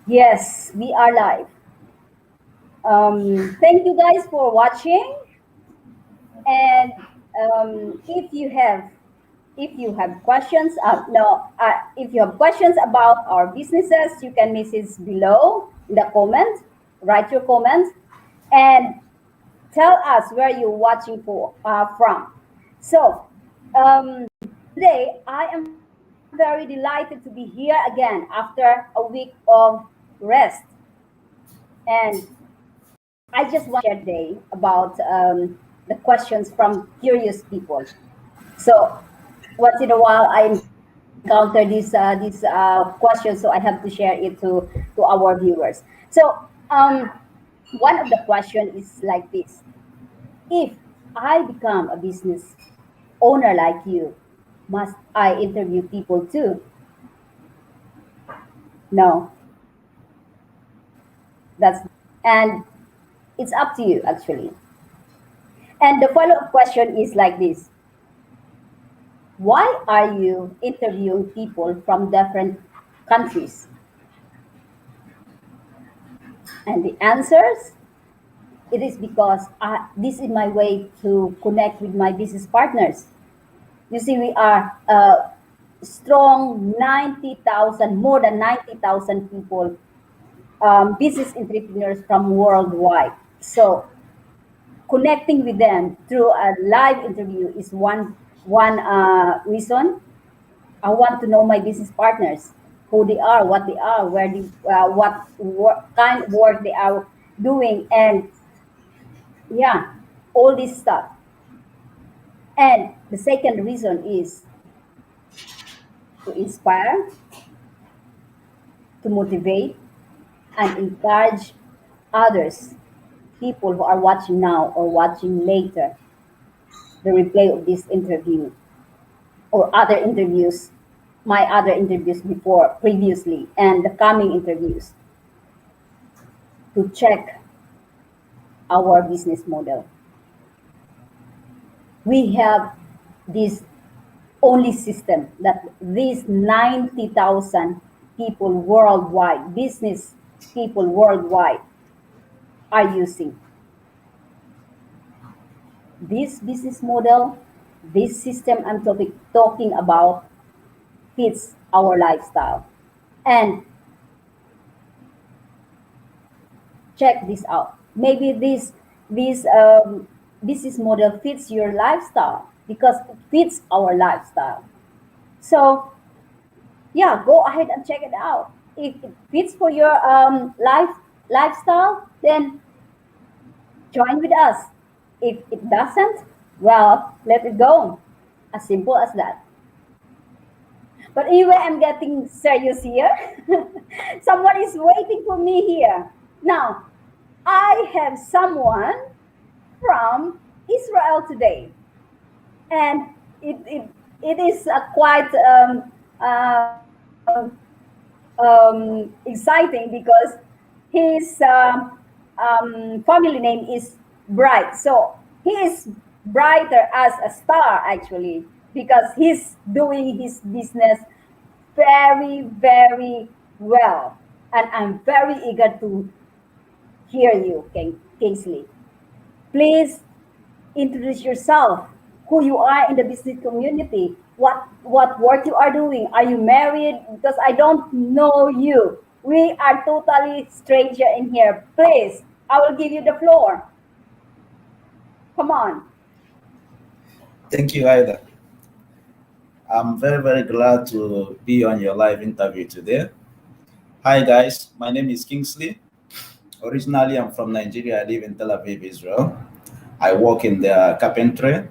Yes, we are live. Thank you guys for watching. And if you have questions, no, if you have questions about our businesses, you can message below in the comment. Write your comments and tell us where you're watching from. So today I am very delighted to be here again after a week of rest. And I just want to share today about the questions from curious people. So once in a while, I encounter these questions, so I have to share it to our viewers. So one of the question is like this: if I become a business owner like you, must I interview people too? No, that's and it's up to you actually. And the follow-up question is like this: why are you interviewing people from different countries? And the answers, it is because this is my way to connect with my business partners. You see, we are strong 90,000, more than 90,000 people, business entrepreneurs from worldwide. So connecting with them through a live interview is one reason. I want to know my business partners, who they are, what they are, where they, what kind of work they are doing, and yeah, all this stuff. And the second reason is to inspire, to motivate, and encourage others, people who are watching now or watching later, the replay of this interview or other interviews, my other interviews before, previously, and the coming interviews to check our business model. We have this only system that these 90,000 people worldwide, business people worldwide, are using. This business model, this system talking about fits our lifestyle. And check this out. Maybe this business model fits your lifestyle because it fits our lifestyle. So yeah, go ahead and check it out. If it fits for your lifestyle, then join with us. If it doesn't, well, let it go. As simple as that. But anyway, I'm getting serious here. Someone is waiting for me here. Now, I have someone from Israel today, and it is quite exciting because his family name is Bright. So he is brighter as a star actually because he's doing his business very, very well. And I'm very eager to hear you, Kingsley. Please introduce yourself, who you are in the business community, what work you are doing. Are you married? Because I don't know you. We are totally stranger in here. Please, I will give you the floor. Come on. Thank you, Ida. I'm very, very glad to be on your live interview today. Hi, guys. My name is Kingsley. Originally, I'm from Nigeria. I live in Tel Aviv, Israel. I work in the carpentry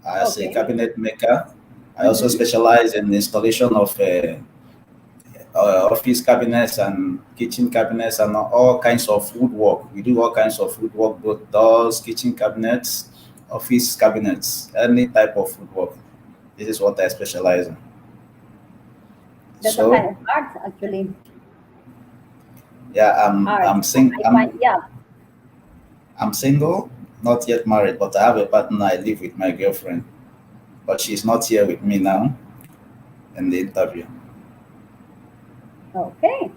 as a Okay. cabinet maker. I also specialize in the installation of office cabinets and kitchen cabinets and all kinds of woodwork. We do all kinds of woodwork, both doors, kitchen cabinets, office cabinets, any type of woodwork. This is what I specialize in. That's a kind So of art, actually. yeah, Art. I find, yeah. I'm single, not yet married, but I have a partner. I live with my girlfriend, but she's not here with me now in the interview. Okay.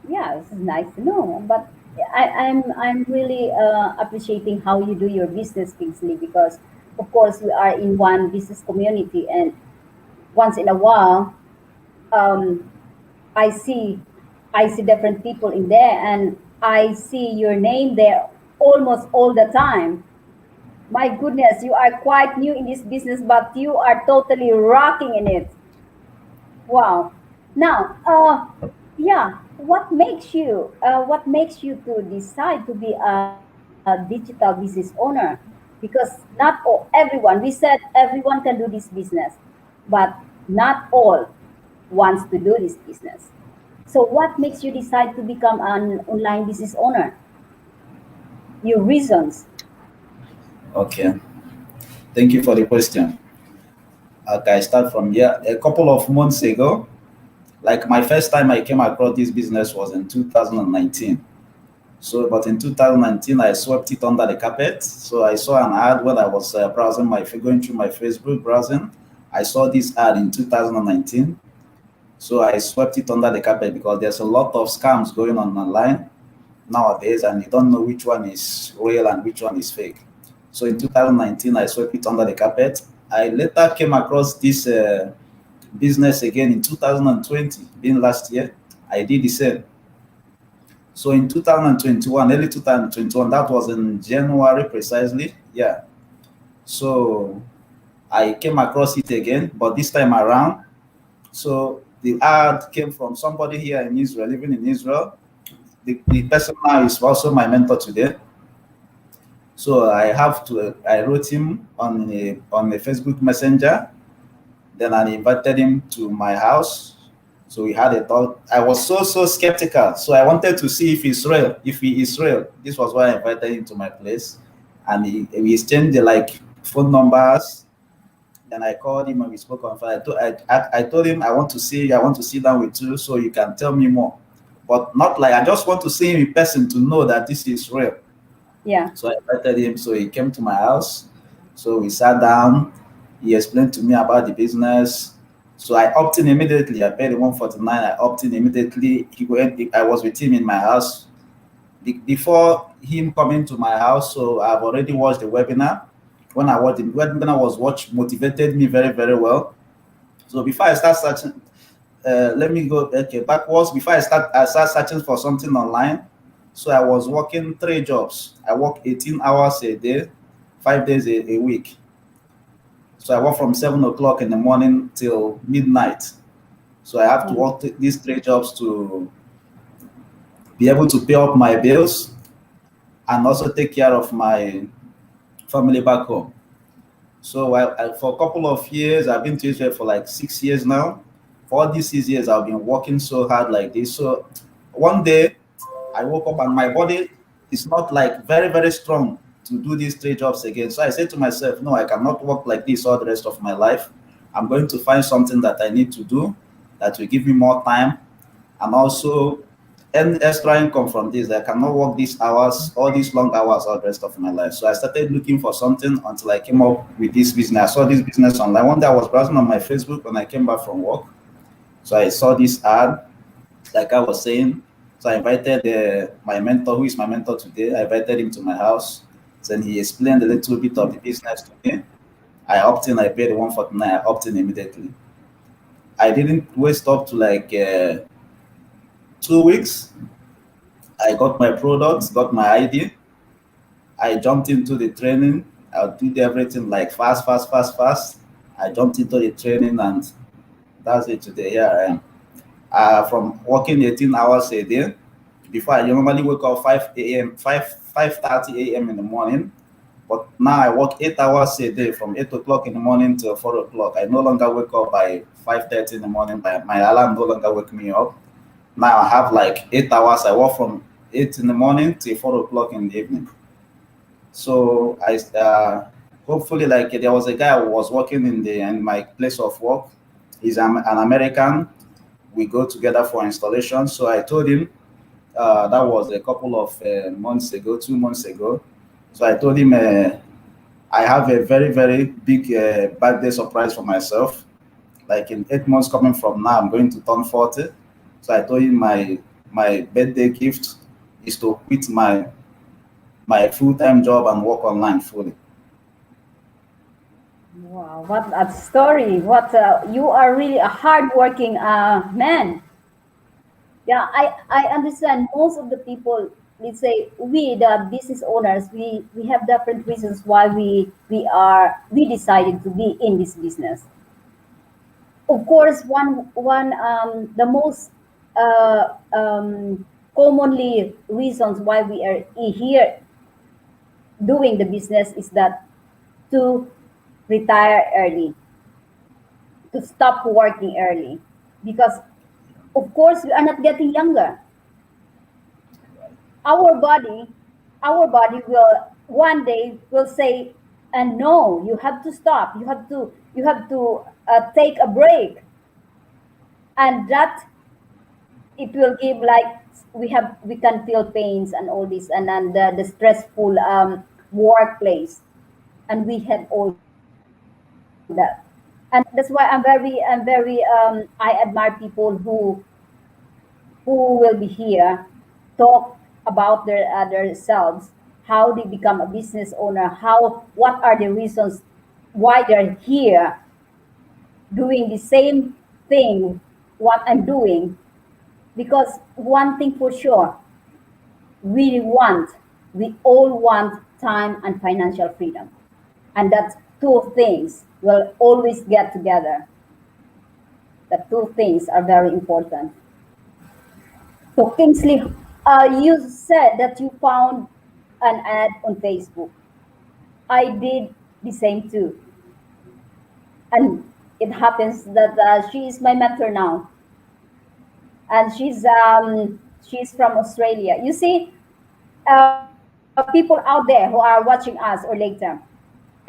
Yeah, this is nice to know. But I'm really appreciating how you do your business, Kingsley, because of course we are in one business community, and once in a while, um, I see I see different people in there, and I see your name there almost all the time. My goodness, you are quite new in this business, but you are totally rocking in it. Wow. Now, yeah, what makes you to decide to be a digital business owner? Because not all, everyone, we said everyone can do this business, but not all wants to do this business. So what makes you decide to become an online business owner? Your reasons. Okay, thank you for the question. Okay, I start from here. A couple of months ago, like my first time I came across this business was in 2019. So, but in 2019, I swept it under the carpet. So I saw an ad when I was browsing going through my Facebook browsing. I saw this ad in 2019. So I swept it under the carpet because there's a lot of scams going on online nowadays, and you don't know which one is real and which one is fake. So in 2019, I swept it under the carpet. I later came across this business again in 2020, being last year. I did the same. So in 2021, early 2021, that was in January precisely. Yeah. So I came across it again, but this time around, so the ad came from somebody here in Israel, living in Israel. The person now is also my mentor today. So I wrote him on a Facebook Messenger. Then I invited him to my house. So we had a talk. I was so skeptical. So I wanted to see if he's real. If he is real, this was why I invited him to my place, and we exchanged the like phone numbers. Then I called him and we spoke on phone. I told him I want to see you. I want to sit down with you so you can tell me more, but not like I just want to see him in person to know that this is real. Yeah. So I invited him. So he came to my house. So we sat down. He explained to me about the business. So I opted in immediately. I paid 149. I opted in immediately. I was with him in my house. Before him coming to my house, so I've already watched the webinar. When I watched the webinar was watched motivated me very, very well. So before I start searching, let me go backwards. Before I start searching for something online. So I was working 3 jobs. I work 18 hours a day, 5 days a week. So I work from 7 o'clock in the morning till midnight. So I have to Mm. work these 3 jobs to be able to pay up my bills and also take care of my family back home. So for a couple of years, I've been to Israel for like 6 years now. For all these 6 years, I've been working so hard like this. So one day, I woke up and my body is not like very, very strong to do these 3 jobs again. So I said to myself, no, I cannot work like this all the rest of my life. I'm going to find something that I need to do that will give me more time and also earn extra income from this. I cannot work these hours, all these long hours all the rest of my life. So I started looking for something until I came up with this business. I saw this business online. One day I was browsing on my Facebook when I came back from work. So I saw this ad, like I was saying. So I invited my mentor, who is my mentor today. I invited him to my house. Then he explained a little bit of the business to me. I opted in, I paid 149, I opted in immediately. I didn't waste up to like 2 weeks. I got my products, got my ID. I jumped into the training. I did everything like fast, fast, fast, fast. I jumped into the training and that's it today. Here I am. From working 18 hours a day. Before I normally wake up 5 a.m., 5:30 a.m. in the morning. But now I work 8 hours a day from 8 o'clock in the morning till 4 o'clock. I no longer wake up by 5:30 in the morning. My alarm no longer wake me up. Now I have like 8 hours. I work from 8 in the morning till 4 o'clock in the evening. So I hopefully like there was a guy who was working in my place of work. He's an American. We go together for installation. So I told him that was a couple of months ago, 2 months ago. So I told him I have a very, very big birthday surprise for myself. Like in 8 months coming from now, I'm going to turn 40. So I told him my birthday gift is to quit my full-time job and work online fully. Wow, what a story! What you are really a hardworking man. Yeah, I understand most of the people. Let's say we the business owners, we have different reasons why we decided to be in this business. Of course, one the most commonly reasons why we are here doing the business is that to retire early, to stop working early, because of course we are not getting younger. Our body, our body will one day will say, and no, you have to stop. You have to take a break, and that it will give like we can feel pains and all this, and then the stressful workplace, and we have all that. And that's why I'm very I admire people who will be here talk about their selves, how they become a business owner, how what are the reasons why they're here doing the same thing what I'm doing. Because one thing for sure, we want, we all want time and financial freedom. And that two things will always get together. The two things are very important. So, Kingsley, you said that you found an ad on Facebook. I did the same too. And it happens that she is my mentor now. And she's from Australia. You see, people out there who are watching us or later,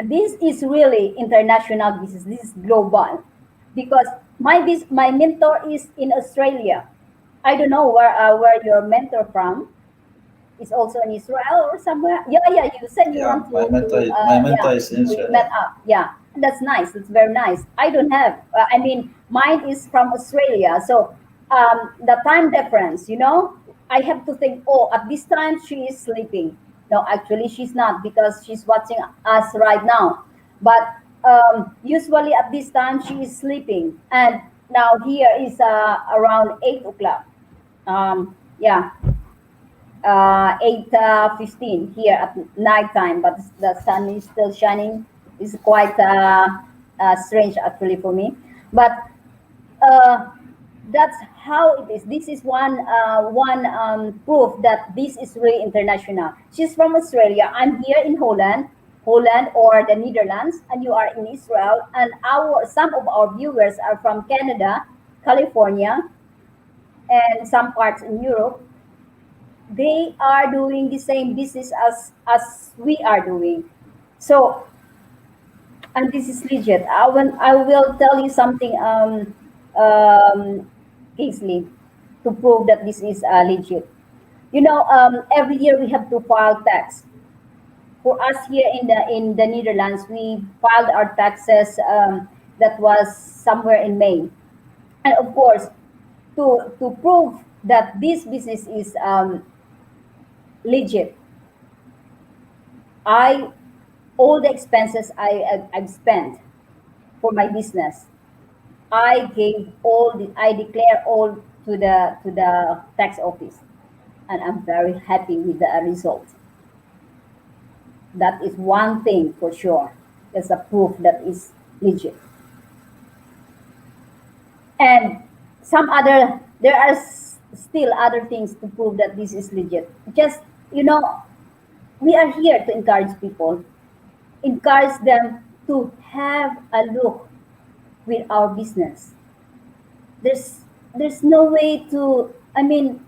this is really international business. This is global because my mentor is in Australia. I don't know where your mentor from. Is also in Israel or somewhere. Yeah, yeah. You said you Yeah, want my yeah. mentor is in You met Israel. up. Yeah, that's nice. That's very nice. I don't have. I mean, mine is from Australia, so the time difference. I have to think. Oh, at this time she is sleeping. No, actually she's not because she's watching us right now. But usually at this time she is sleeping, and now here is around 8 o'clock. Yeah, 8:15 here at night time, but the sun is still shining. It's quite strange actually for me, but uh, that's how it is. This is one proof that this is really international. She's from Australia. I'm here in Holland or the Netherlands, and you are in Israel. And our some of our viewers are from Canada, California, and some parts in Europe. They are doing the same business as we are doing. So, and this is legit. I will tell you something, Kingsley, to prove that this is legit. Every year we have to file tax. For us here in the Netherlands, we filed our taxes. That was somewhere in May, and of course, to prove that this business is legit, I all the expenses I've spent for my business. I declare all to the tax office, and I'm very happy with the result. That is one thing for sure. There's a proof that is legit. And some other there are still other things to prove that this is legit. Just you know, we are here to encourage them to have a look with our business. There's no way to. I mean,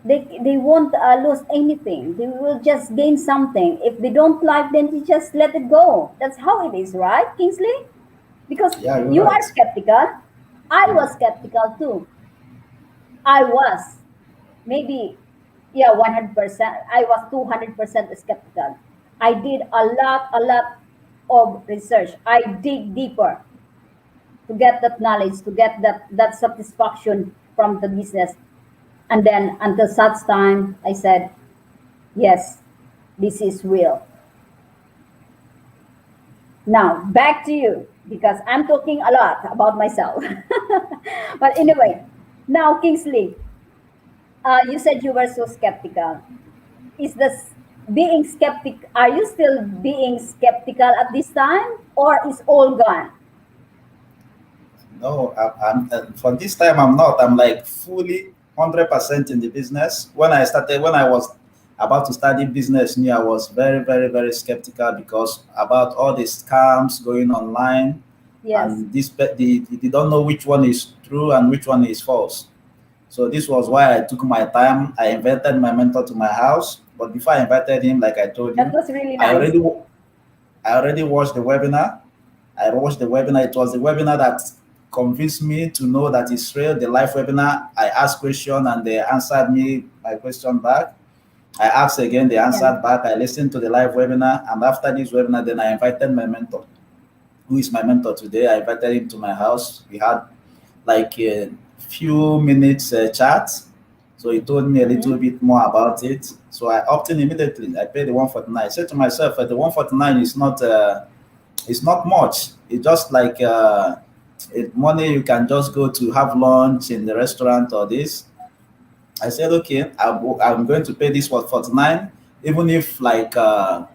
they won't lose anything. They will just gain something. If they don't like, then you just let it go. That's how it is, right, Kingsley? Because Yeah, you're you are right. skeptical. I was skeptical too. I was maybe, yeah, 100%. I was 200% skeptical. I did a lot of research. I dig deeper. to get that knowledge, to get that satisfaction from the business. And then until such time, I said, yes, this is real. Now back to you because I'm talking a lot about myself. But anyway, now Kingsley, you said you were so skeptical. Is this being skeptic? Are you still being skeptical at this time, or is all gone? No, for this time I'm not. I'm like fully 100% in the business. When I was about to study business new, I was very, very, very skeptical because about all the scams going online, Yes. and they don't know which one is true and which one is false. So this was why I took my time. I invited my mentor to my house, but before I invited him, like I told That you, was really I nice. already I already watched the webinar. I watched the webinar. It was the webinar that convinced me to know that it's real. The live webinar, I asked question and they answered me my question back. I asked again, they Yeah. answered back. I listened to the live webinar, and after this webinar, then I invited my mentor, who is my mentor today. I invited him to my house. We had like a few minutes chat. So he told me a little Mhm. bit more about it. So I opted in immediately. I paid the 149. I said to myself, the 149 is not it's not much. It's just like money you can just go to have lunch in the restaurant or this. I said, okay, I'm going to pay this for 49, even if like I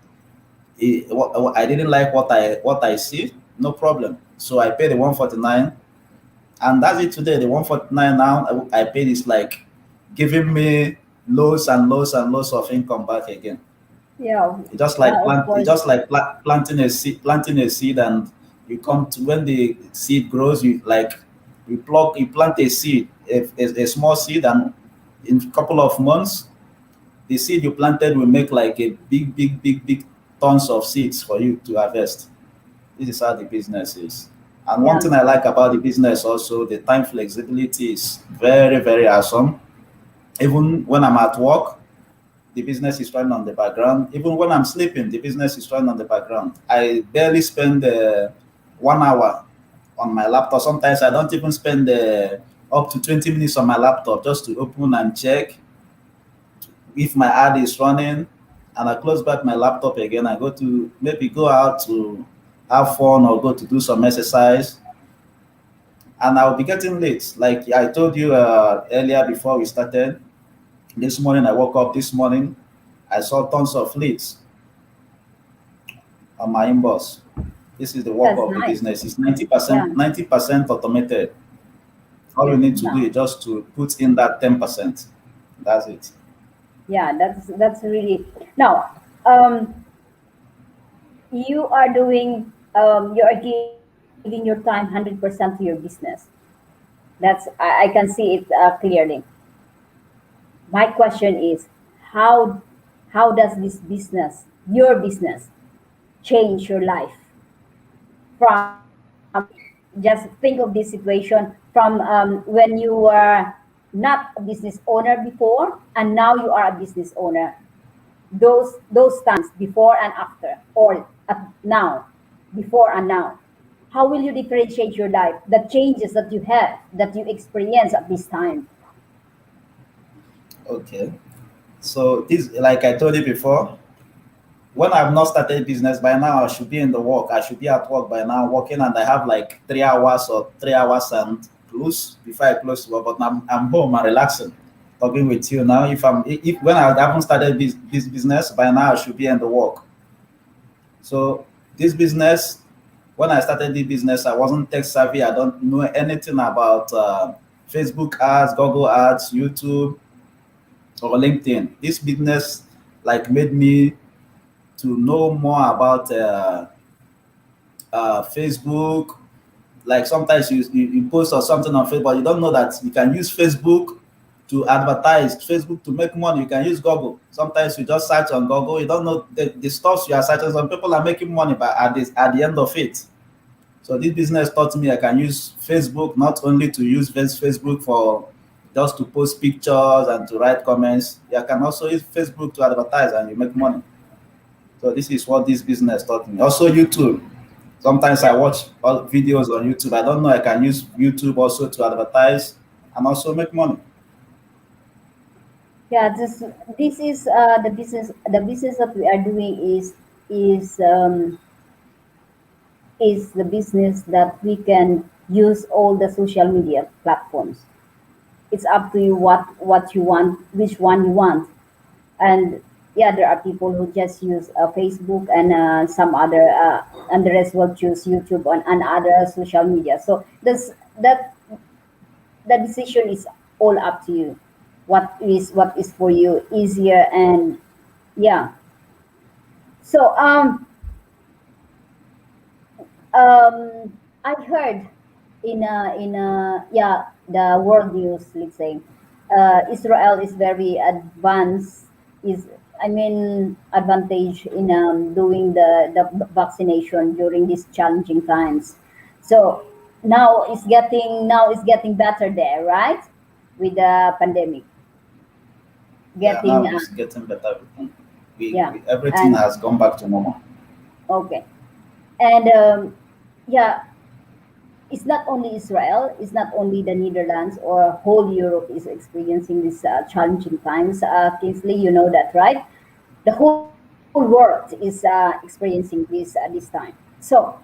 didn't like what I see, no problem. So I paid the 149, and that's it today. The 149 now I paid is like giving me loads and loads and loads of income back again. Yeah. Of It's course. just like planting a seed, and you come to when the seed grows, you plant a seed, a small seed, and in a couple of months, the seed you planted will make like a big tons of seeds for you to harvest. This is how the business is. And one Yeah. thing I like about the business also, the time flexibility is very, very awesome. Even when I'm at work, the business is running on the background. Even when I'm sleeping, the business is running on the background. I barely spend 1 hour on my laptop. Sometimes I don't even spend up to 20 minutes on my laptop just to open and check if my ad is running. And I close back my laptop again. I go to maybe go out to have fun or go to do some exercise. And I'll be getting late. Like I told you earlier before we started, this morning I woke up this morning, I saw tons of leads on my inbox. This is the work That's of the nice. business. It's Yeah. 90% automated. All you need to do Yeah. is just to put in that 10%. That's it. Yeah. That's really now. You are doing. You are giving your time 100% to your business. I can see it clearly. My question is, how how does this business, your business, change your life from, just think of this situation from when you were not a business owner before and now you are a business owner, those times before and after, or now, before and now, how will you differentiate your life, the changes that you have, that you experience at this time? Okay. So this, like I told you before, when I've not started business by now, I should be in the work. I should be at work by now, working, and I have like 3 hours or 3 hours and plus before I close to work. But I'm home and relaxing, talking with you now. If when I haven't started this business by now, I should be in the work. So this business, when I started the business, I wasn't tech savvy. I don't know anything about Facebook ads, Google ads, YouTube, or LinkedIn. This business like made me to know more about Facebook. Like sometimes you post or something on Facebook, you don't know that you can use Facebook to advertise, Facebook to make money. You can use Google. Sometimes you just search on Google. You don't know the stuff you are searching. Some people are making money, but at the end of it. So this business taught me I can use Facebook not only to use Facebook for just to post pictures and to write comments. You can also use Facebook to advertise and you make money. So this is what this business taught me. Also YouTube. Sometimes I watch videos on YouTube. I don't know I can use YouTube also to advertise and also make money. Yeah, this is the business that we are doing is um, is the business that we can use all the social media platforms. It's up to you what you want, which one you want. And yeah, there are people who just use Facebook and some other and the rest will choose YouTube and other social media. So this that the decision is all up to you. What is for you easier, and yeah. So I heard in yeah, the world news, let's say, Israel is very advanced. Is I mean advantage in doing the vaccination during these challenging times. So now it's getting better there, right? With the pandemic, Yeah, now getting it's getting better. yeah, Everything and has gone back to normal. okay, and yeah, it's not only Israel, it's not only the Netherlands or whole Europe is experiencing these challenging times. Kingsley, you know that, right? The whole world is experiencing this time. So,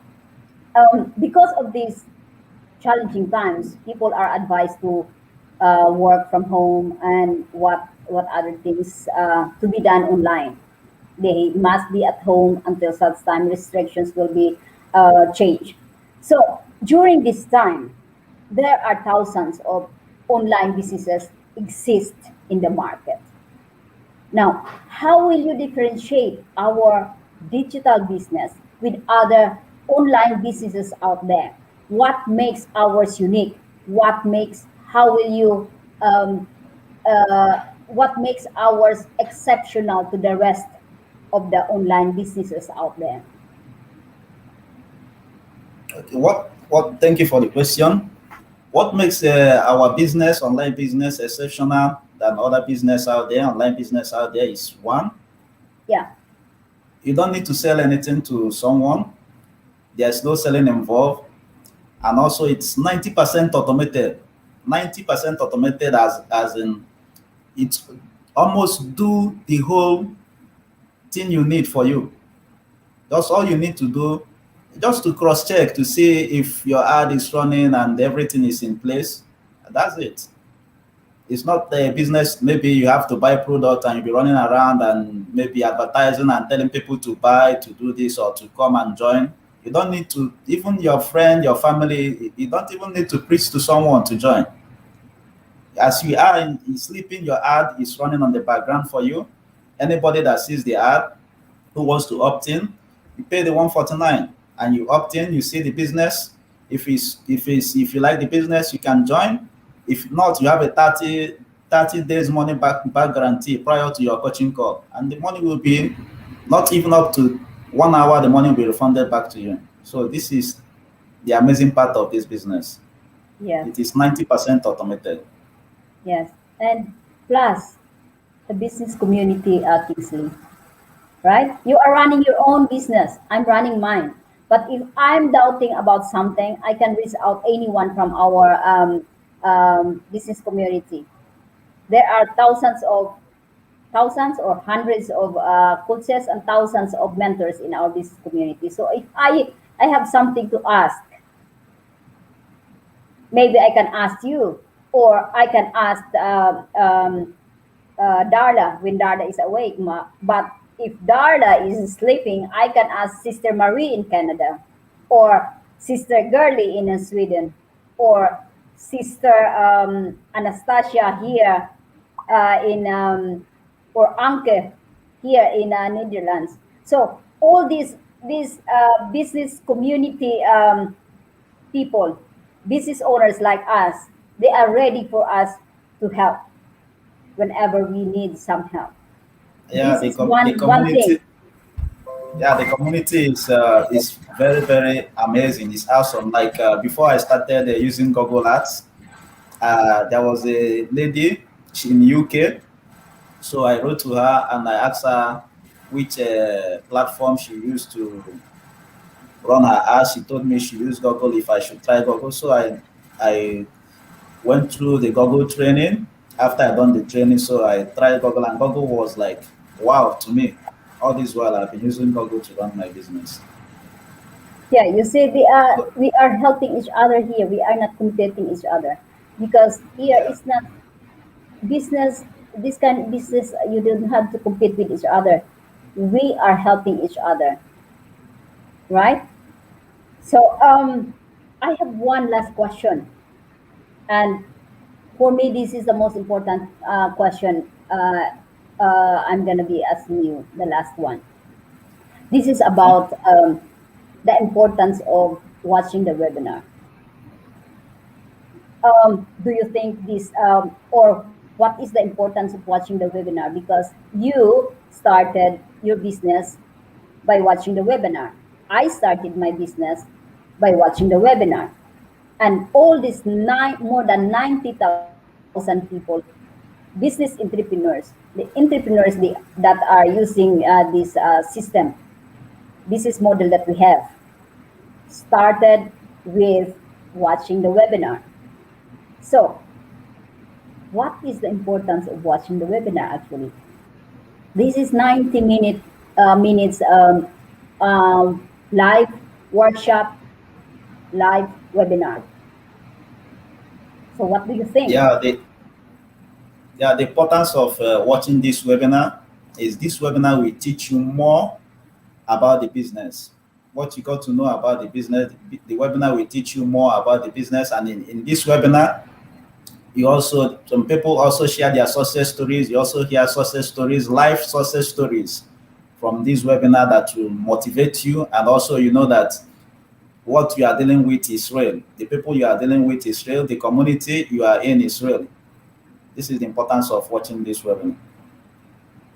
because of these challenging times, people are advised to work from home and what other things to be done online. They must be at home until such time restrictions will be changed. So during this time, there are thousands of online businesses exist in the market. Now, how will you differentiate our digital business with other online businesses out there? What makes ours unique? How will you, what makes ours exceptional to the rest of the online businesses out there? Okay, thank you for the question. What makes our business, online business, exceptional than other business out there, online business out there is one, Yeah, you don't need to sell anything to someone. There's no selling involved. And also it's 90% automated. 90% automated as in it almost do the whole thing you need for you. That's all you need to do, just to cross check to see if your ad is running and everything is in place. That's it. It's not a business. Maybe you have to buy product and you'll be running around and maybe advertising and telling people to buy, to do this or to come and join. You don't need to, even your friend, your family, you don't even need to preach to someone to join. As you are sleeping, your ad is running on the background for you. Anybody that sees the ad who wants to opt in, you pay the 149 and you opt in, you see the business. If you like the business, you can join. If not, you have a 30 days money back guarantee prior to your coaching call. And the money will be not even up to 1 hour, the money will be refunded back to you. So this is the amazing part of this business. yes, It is 90% automated. yes. And plus, the business community, Kingsley, right? You are running your own business. I'm running mine. But if I'm doubting about something, I can reach out anyone from our business community. There are thousands or hundreds of coaches and thousands of mentors in our business community. So if I have something to ask, maybe I can ask you, or I can ask Darla when Darla is awake. But if Darla is sleeping, I can ask Sister Marie in Canada, or Sister Girly in Sweden, or Sister Anastasia here in or Anke here in Netherlands. So all these business community people, business owners like us, they are ready for us to help whenever we need some help. Yeah, This is the one thing. community. Yeah, the community is very very amazing. It's awesome. Like before I started using Google Ads, there was a lady in UK. So I wrote to her and I asked her which platform she used to run her ads. She told me she used Google, if I should try Google. So I went through the Google training. After I done the training, so I tried Google, and Google was like, wow to me. All this while I've been using Google to run my business. Yeah, you see, So, we are helping each other here. We are not competing each other because here yeah, it's not business. This kind of business, you don't have to compete with each other. We are helping each other, right? So, I have one last question, and for me, this is the most important question. I'm gonna be asking you the last one. This is okay. about the importance of watching the webinar. Do you think this, or what is the importance of watching the webinar? Because you started your business by watching the webinar. I started my business by watching the webinar. And all these more than 90,000 people, business entrepreneurs, the entrepreneurs that are using this system, business model that we have, started with watching the webinar. So, what is the importance of watching the webinar actually? This is 90 minutes live workshop, live webinar. So, what do you think? Yeah, the importance of watching this webinar is this webinar will teach you more about the business. What you got to know about the business, the webinar will teach you more about the business. And in this webinar, you also, some people also share their success stories. You also hear success stories, life success stories from this webinar that will motivate you. And also, you know that what you are dealing with is real. The people you are dealing with is real. The community you are in is real. This is the importance of watching this webinar.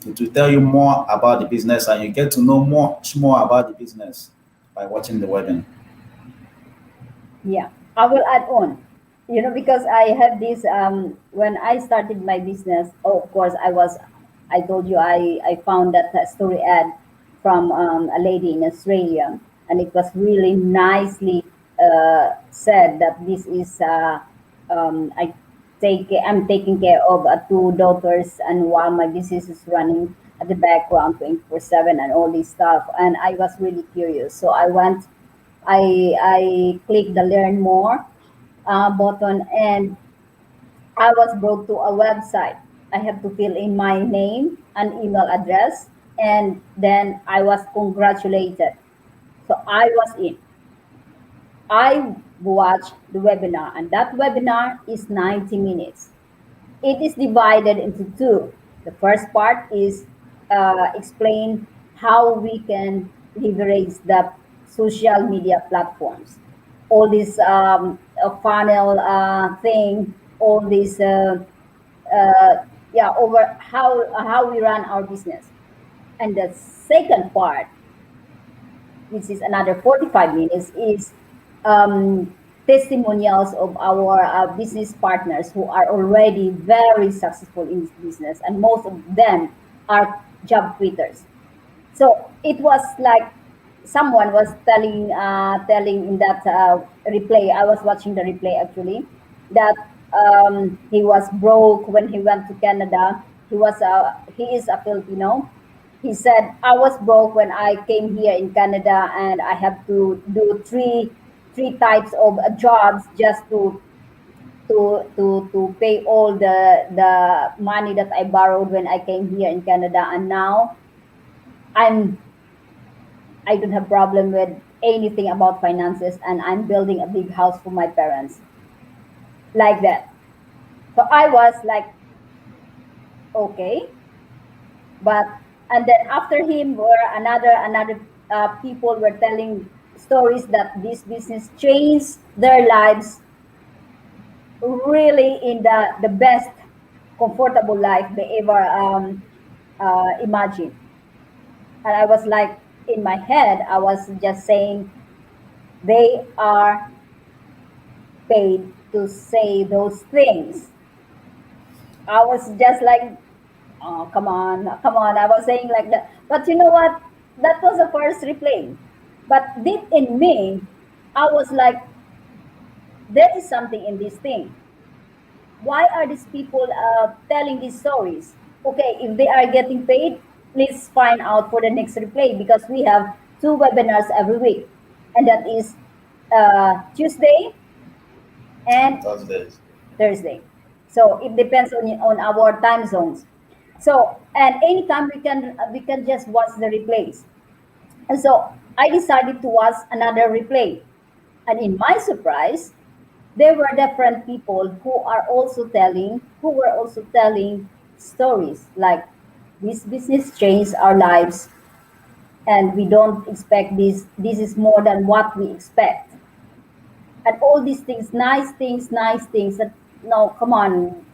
It will tell you more about the business, and you get to know much more about the business by watching the webinar. Yeah, I will add on. Because I have this. When I started my business, oh, of course, I told you I found that story ad from a lady in Australia, and it was really nicely said that this is I'm taking care of two daughters, and while my business is running at the background 24/7 and all this stuff, and I was really curious, so I clicked the learn more button, and I was brought to a website. I have to fill in my name and email address, and then I was congratulated. So I was in. I watched the webinar, and that webinar is 90 minutes. It is divided into two. The first part is explain how we can leverage the social media platforms. All this funnel thing, all this, yeah, over how we run our business. And the second part, which is another 45 minutes, is testimonials of our business partners who are already very successful in this business, and most of them are job quitters. So it was like someone was telling in that replay. I was watching the replay actually, that he was broke when he went to Canada. He is a Filipino. He said, I was broke when I came here in Canada, and I have to do three types of jobs just to pay all the money that I borrowed when I came here in Canada. And now I'm I don't have problem with anything about finances, and I'm building a big house for my parents, like that. So I was like, okay, but and then after him were another people were telling stories that this business changed their lives really in the best comfortable life they ever imagined. And I was like, in my head, I was just saying, they are paid to say those things. I was just like, oh, come on, come on. I was saying like that. But you know what? That was the first replay. But deep in me, I was like, there is something in this thing. Why are these people telling these stories? Okay, if they are getting paid, please find out for the next replay, because we have two webinars every week, and that is Tuesday and Thursdays. Thursday. So it depends on our time zones. So, and anytime we can just watch the replays. And so I decided to watch another replay. And in my surprise, there were different people who were also telling stories like, this business changed our lives, and we don't expect this is more than what we expect, and all these things, that, no, come on,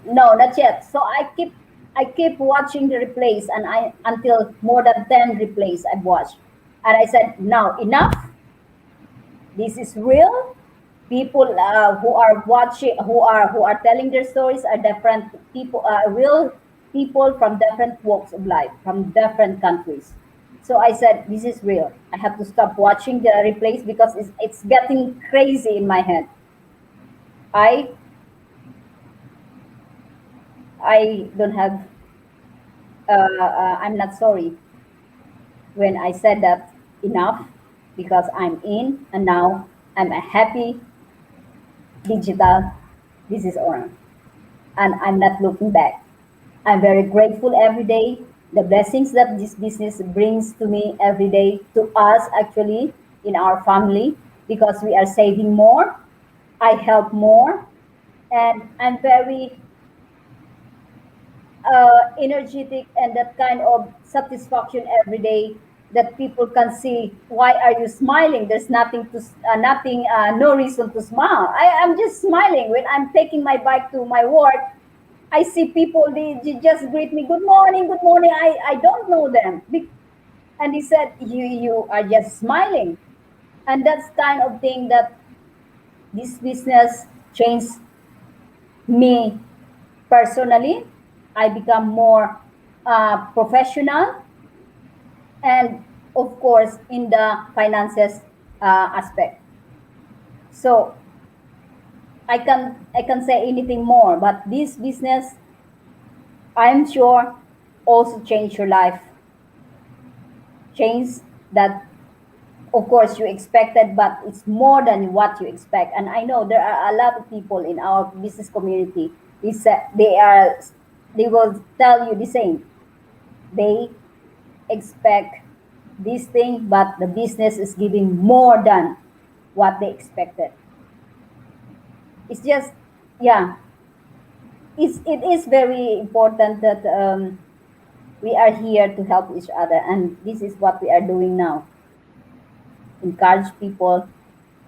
no, not yet. So I keep watching the replays, and I until more than 10 replays I've watched, and I said, now enough, this is real. People who are watching, who are telling their stories, are different people, real people from different walks of life, from different countries. So I said, this is real. I have to stop watching the replays, because it's getting crazy in my head. I i don't have, I'm not sorry when I said that, enough, because I'm in, and now I'm a happy digital business owner, and I'm not looking back. I'm very grateful every day. The blessings that this business brings to me every day, to us actually, in our family, because we are saving more, I help more, and I'm very energetic, and that kind of satisfaction every day, that people can see, why are you smiling? There's nothing, no reason to smile. I am just smiling when I'm taking my bike to my work. I see people, they just greet me, good morning, good morning. I don't know them. And he said, you are just smiling. And that's kind of thing that this business changed me personally. I become more professional, and of course, in the finances aspect. So I can say anything more, but this business, I'm sure, also change your life. Change that, of course, you expected, but it's more than what you expect. And I know there are a lot of people in our business community. They will tell you the same. They expect this thing, but the business is giving more than what they expected. It's just, yeah, it is very important that we are here to help each other, and this is what we are doing now. Encourage people,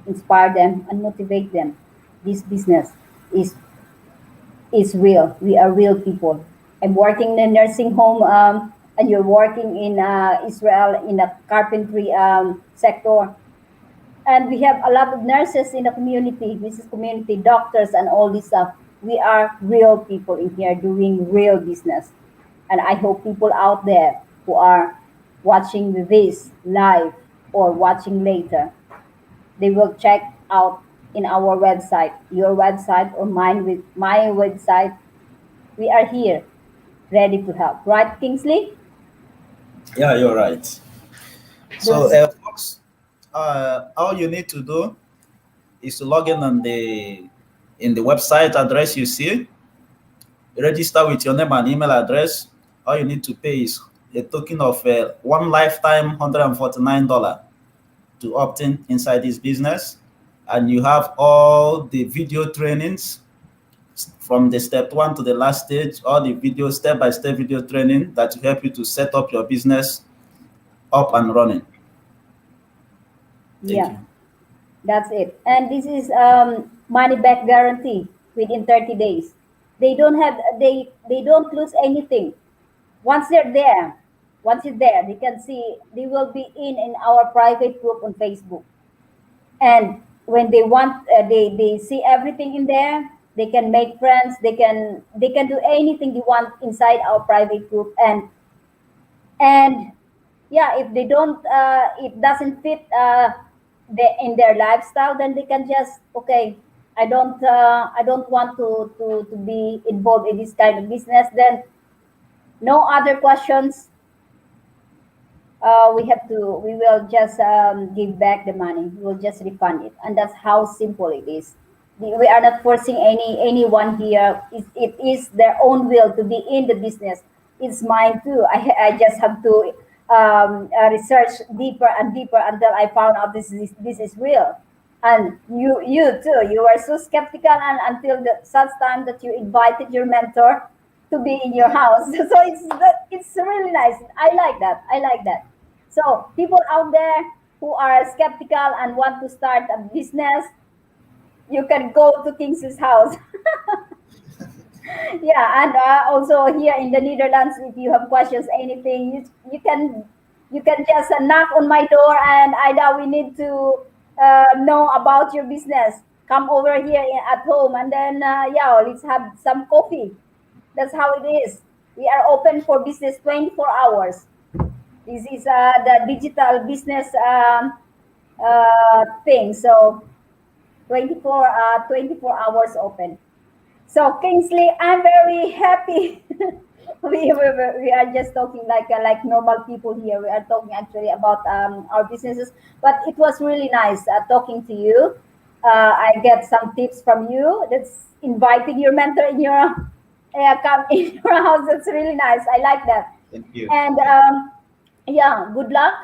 inspire them, and motivate them. This business is is real. We are real people. I'm working in a nursing home, and you're working in Israel in the carpentry sector. And we have a lot of nurses in the community, business community, doctors, and all this stuff. We are real people in here doing real business. And I hope people out there who are watching this live or watching later, they will check out in our website, your website, or mine, with my website. We are here, ready to help. Right, Kingsley? Yeah, you're right. So, Those, folks, all you need to do is to log in the website address you see, register with your name and email address. All you need to pay is a token of one lifetime $149 to opt in inside this business, and you have all the video trainings from the step one to the last stage, all the video step-by-step video training that will help you to set up your business up and running. Thank yeah, you. that's it. And this is money back guarantee within 30 days. They don't lose anything. Once they're there, once it's there, they can see, they will be in our private group on Facebook. And when they want, they see everything in there. They can make friends. They can do anything they want inside our private group. And yeah, if they don't, it doesn't fit in their lifestyle, then they can just, okay, I don't want to be involved in this kind of business. Then no other questions. We will just give back the money. We will just refund it, and that's how simple it is. We are not forcing anyone here. It is their own will to be in the business. It's mine too. I just have to research deeper and deeper until I found out this is real. And you too. You were so skeptical, and until the such time that you invited your mentor to be in your house. So it's really nice. I like that. I like that. So people out there who are skeptical and want to start a business, you can go to King's house. Yeah, and also here in the Netherlands, if you have questions, anything, you can just knock on my door, and Ida, we need to know about your business. Come over here at home, and then yeah, let's have some coffee. That's how it is. We are open for business 24 hours. This is the digital business thing. So 24 hours open. So Kingsley, I'm very happy. We are just talking like normal people here. We are talking actually about our businesses, but it was really nice talking to you. I get some tips from you. That's inviting your mentor in your come in your house. That's really nice. I like that. Thank you. And yeah, good luck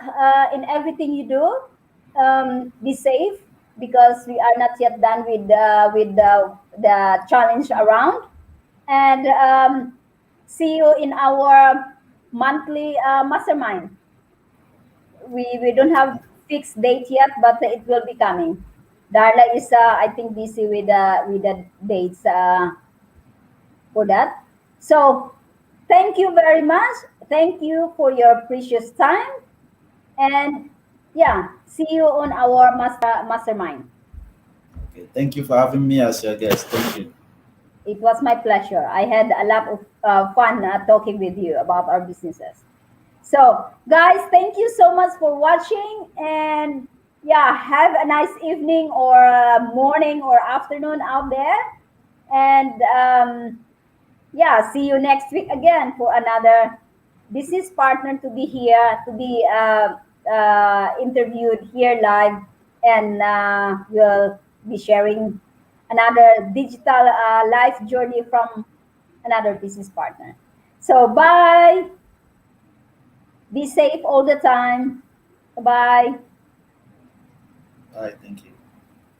in everything you do. Be safe because we are not yet done with the challenge around. And see you in our monthly mastermind. We don't have fixed date yet, but it will be coming. Darla is I think busy with the dates for that. So thank you very much. Thank you for your precious time. And yeah, see you on our mastermind. Okay. Thank you for having me as your guest. Thank you. It was my pleasure. I had a lot of fun talking with you about our businesses. So, guys, thank you so much for watching. And yeah, have a nice evening or morning or afternoon out there. And yeah, see you next week again for another business partner to be here, to be interviewed here live. And we'll be sharing another digital life journey from another business partner. So, bye. Be safe all the time. Bye. All right. Thank you.